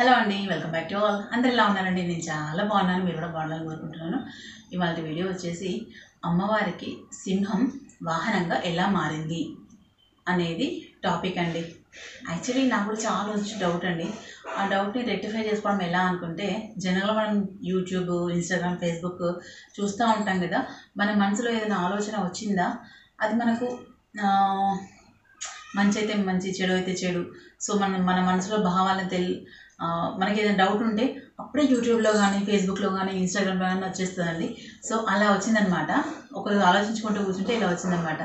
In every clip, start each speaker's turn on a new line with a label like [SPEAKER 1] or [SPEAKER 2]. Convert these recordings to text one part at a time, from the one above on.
[SPEAKER 1] Hello అండి, welcome back to all. అందరు ఎలా ఉన్నారండి? నేను చాలా బాగున్నాను, మీరు కూడా బాగున్నారని కోరుకుంటున్నాను. ఇవాళ వీడియో వచ్చేసి అమ్మవారికి సింహం వాహనంగా ఎలా మారింది అనేది టాపిక్ అండి. యాక్చువల్లీ నాకు కూడా చాలా రోజు డౌట్ అండి. ఆ డౌట్ని రెక్టిఫై చేసుకోవడం ఎలా అనుకుంటే, జనరల్గా మనం యూట్యూబ్, ఇన్స్టాగ్రామ్, ఫేస్బుక్ చూస్తూ ఉంటాం కదా. మన మనసులో ఏదైనా ఆలోచన వచ్చిందా, అది మనకు మంచి అయితే మంచి, చెడు అయితే చెడు. సో మన మనసులో భావాలను మనకి ఏదైనా డౌట్ ఉంటే అప్పుడే యూట్యూబ్లో కానీ, ఫేస్బుక్లో కానీ, ఇన్స్టాగ్రామ్లో కానీ వచ్చేస్తుందండి. సో అలా వచ్చిందనమాట. ఒకరోజు ఆలోచించుకుంటూ కూర్చుంటే ఇలా వచ్చిందనమాట.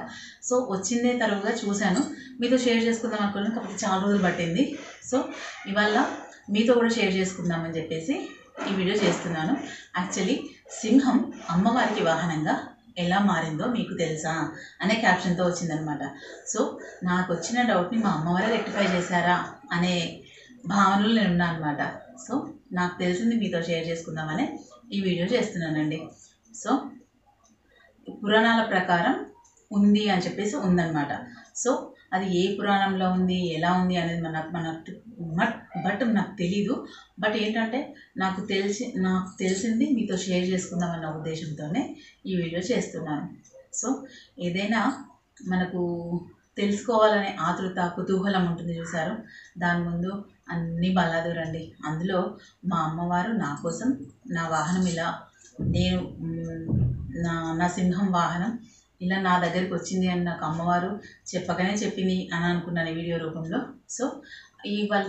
[SPEAKER 1] సో వచ్చిందే తరువుగా చూశాను, మీతో షేర్ చేసుకుందాం అనుకున్నాను. కాకపోతే చాలా రోజులు పట్టింది. సో ఇవాళ మీతో కూడా షేర్ చేసుకుందామని చెప్పేసి ఈ వీడియో చేస్తున్నాను. యాక్చువల్లీ సింహం అమ్మవారికి వాహనంగా ఎలా మారిందో మీకు తెలుసా అనే క్యాప్షన్తో వచ్చిందనమాట. సో నాకు వచ్చిన డౌట్ని మా అమ్మవారే రెక్టిఫై చేశారా అనే భావనలు నేను ఉన్నా అనమాట. సో నాకు తెలిసింది మీతో షేర్ చేసుకుందామనే ఈ వీడియో చేస్తున్నానండి. సో పురాణాల ప్రకారం ఉంది అని చెప్పేసి ఉందన్నమాట. సో అది ఏ పురాణంలో ఉంది, ఎలా ఉంది అనేది బట్ నాకు తెలీదు. బట్ ఏంటంటే నాకు తెలిసింది మీతో షేర్ చేసుకుందామన్న ఉద్దేశంతోనే ఈ వీడియో చేస్తున్నాను. సో ఏదైనా మనకు తెలుసుకోవాలనే ఆతృత, కుతూహలం ఉంటుంది చూసారు, దాని ముందు అన్నీ బలాదూరండి. అందులో మా అమ్మవారు నా కోసం నా వాహనం ఇలా నేను నా సింహం వాహనం ఇలా నా దగ్గరికి వచ్చింది అని నాకు అమ్మవారు చెప్పగానే చెప్పింది అని అనుకున్నాను వీడియో రూపంలో. సో ఇవాళ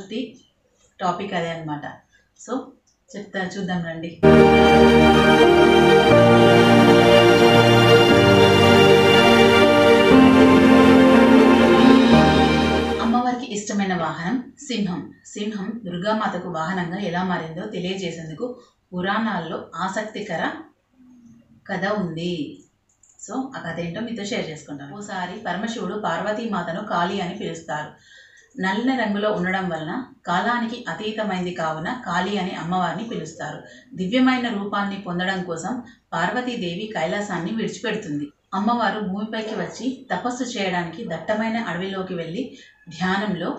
[SPEAKER 1] టాపిక్ అదే అనమాట. సో చూద్దాం రండి. అమ్మవారికి ఇష్టమైన వాహనం సింహం. సింహం దుర్గామాతకు వాహనంగా ఎలా మారిందో తెలియజేసేందుకు పురాణాల్లో ఆసక్తికర కథ ఉంది. సో ఆ కథ ఏంటో మీతో షేర్ చేసుకుంటాను. ఓసారి పరమశివుడు పార్వతీమాతను కాళీ అని పిలుస్తారు. నల్ల రంగులో ఉండడం వలన కాలానికి అతీతమైంది కావున కాళీ అని అమ్మవారిని పిలుస్తారు. దివ్యమైన రూపాన్ని పొందడం కోసం పార్వతీదేవి కైలాసాన్ని విడిచిపెడుతుంది. అమ్మవారు భూమిపైకి వచ్చి తపస్సు చేయడానికి దట్టమైన అడవిలోకి వెళ్ళి ధ్యానంలో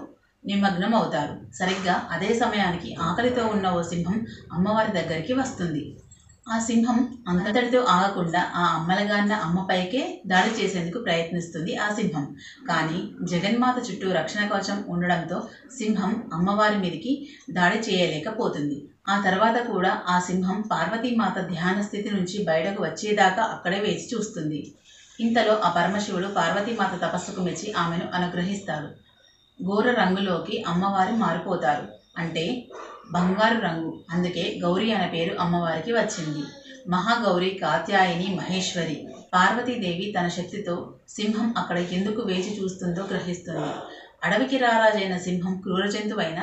[SPEAKER 1] నిమగ్నం అవుతారు. సరిగ్గా అదే సమయానికి ఆకలితో ఉన్న ఓ సింహం అమ్మవారి దగ్గరికి వస్తుంది. ఆ సింహం అంతటితో ఆగకుండా ఆ అమ్మలగాన్న అమ్మపైకే దాడి చేసేందుకు ప్రయత్నిస్తుంది ఆ సింహం. కానీ జగన్మాత చుట్టూ రక్షణ కవచం ఉండడంతో సింహం అమ్మవారి మీదకి దాడి చేయలేకపోతుంది. ఆ తర్వాత కూడా ఆ సింహం పార్వతీమాత ధ్యాన స్థితి నుంచి బయటకు వచ్చేదాకా అక్కడే వేచి చూస్తుంది. ఇంతలో ఆ పరమశివుడు పార్వతీమాత తపస్సుకు మెచ్చి ఆమెను అనుగ్రహిస్తాడు. ఘోర రంగులోకి అమ్మవారు మారిపోతారు, అంటే బంగారు రంగు. అందుకే గౌరీ అనే పేరు అమ్మవారికి వచ్చింది. మహాగౌరి, కాత్యాయని, మహేశ్వరి. పార్వతీదేవి తన శక్తితో సింహం అక్కడ ఎందుకు వేచి చూస్తుందో గ్రహిస్తుంది. అడవికి రారాజైన సింహం క్రూర జంతువైన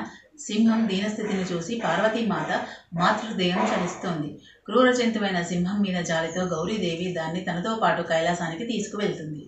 [SPEAKER 1] సింహం దీనస్థితిని చూసి పార్వతీమాత మాతృహృదయం చలిస్తోంది. క్రూర జంతువైన సింహం మీద జాలితో గౌరీదేవి దాన్ని తనతో పాటు కైలాసానికి తీసుకువెళ్తుంది.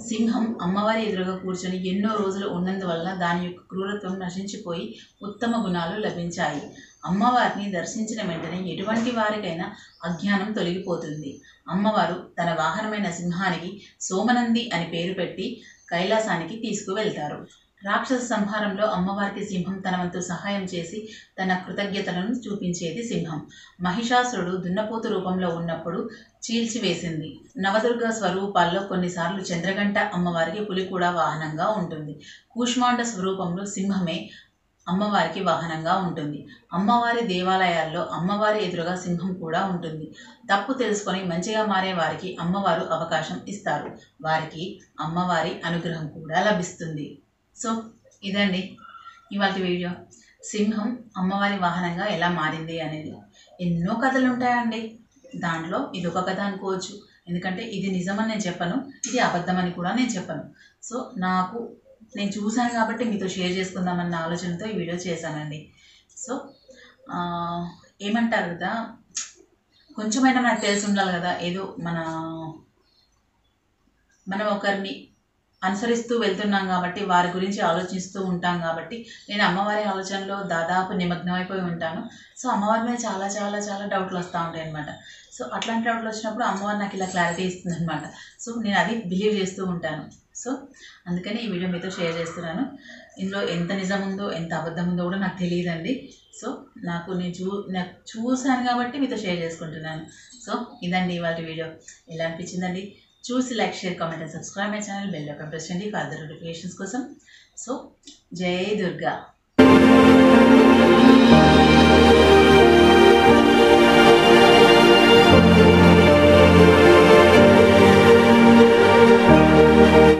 [SPEAKER 1] సింహం అమ్మవారి ఎదురుగా కూర్చొని ఎన్నో రోజులు ఉన్నందువల్ల దాని యొక్క క్రూరత్వం నశించిపోయి ఉత్తమ గుణాలు లభించాయి. అమ్మవారిని దర్శించిన వెంటనే ఎటువంటి వారికైనా అజ్ఞానం తొలగిపోతుంది. అమ్మవారు తన వాహనమైన సింహానికి సోమనంది అని పేరు పెట్టి కైలాసానికి తీసుకువెళ్తారు. రాక్షస సంహారంలో అమ్మవారికి సింహం తన వంతు సహాయం చేసి తన కృతజ్ఞతలను చూపించేది సింహం. మహిషాసురుడు దున్నపోతు రూపంలో ఉన్నప్పుడు చీల్చివేసింది. నవదుర్గ స్వరూపాల్లో కొన్నిసార్లు చంద్రగంట అమ్మవారికి పులి కూడా వాహనంగా ఉంటుంది. కూష్మాండ స్వరూపంలో సింహమే అమ్మవారికి వాహనంగా ఉంటుంది. అమ్మవారి దేవాలయాల్లో అమ్మవారి ఎదురుగా సింహం కూడా ఉంటుంది. తప్పు తెలుసుకొని మంచిగా మారే వారికి అమ్మవారు అవకాశం ఇస్తారు. వారికి అమ్మవారి అనుగ్రహం కూడా లభిస్తుంది. సో ఇదండి ఇవాళ వీడియో. సింహం అమ్మవారి వాహనంగా ఎలా మారింది అనేది. ఎన్నో కథలు ఉంటాయండి, దాంట్లో ఇది ఒక కథ అనుకోవచ్చు. ఎందుకంటే ఇది నిజమని నేను చెప్పను, ఇది అబద్ధమని కూడా నేను చెప్పను. సో నేను చూశాను కాబట్టి మీతో షేర్ చేసుకుందామన్న ఆలోచనతో ఈ వీడియో చేశానండి. సో ఏమంటారు కదా, కొంచెమైనా మనకు తెలిసి ఉండాలి కదా. ఏదో మనం ఒకరిని అనుసరిస్తూ వెళ్తున్నాం కాబట్టి, వారి గురించి ఆలోచిస్తూ ఉంటాం కాబట్టి, నేను అమ్మవారి ఆలోచనలో దాదాపు నిమగ్నమైపోయి ఉంటాను. సో అమ్మవారి మీద చాలా చాలా చాలా డౌట్లు వస్తూ ఉంటాయి అనమాట. సో అట్లాంటి డౌట్లు వచ్చినప్పుడు అమ్మవారు నాకు ఇలా క్లారిటీ ఇస్తుంది అనమాట. సో నేను అది బిలీవ్ చేస్తూ ఉంటాను. సో అందుకని ఈ వీడియో మీతో షేర్ చేస్తున్నాను. ఇందులో ఎంత నిజం ఉందో ఎంత అబద్ధం ఉందో కూడా నాకు తెలియదండి. సో నాకు చూశాను కాబట్టి మీతో షేర్ చేసుకుంటున్నాను. సో ఇదండి ఇవాళ వీడియో. ఎలా అనిపించిందండి? చూసి like, share, comment and subscribe my channel. Bell icon press చేయండి ఫర్దర్ నోటిఫికేషన్స్ కోసం. సో జై దుర్గా.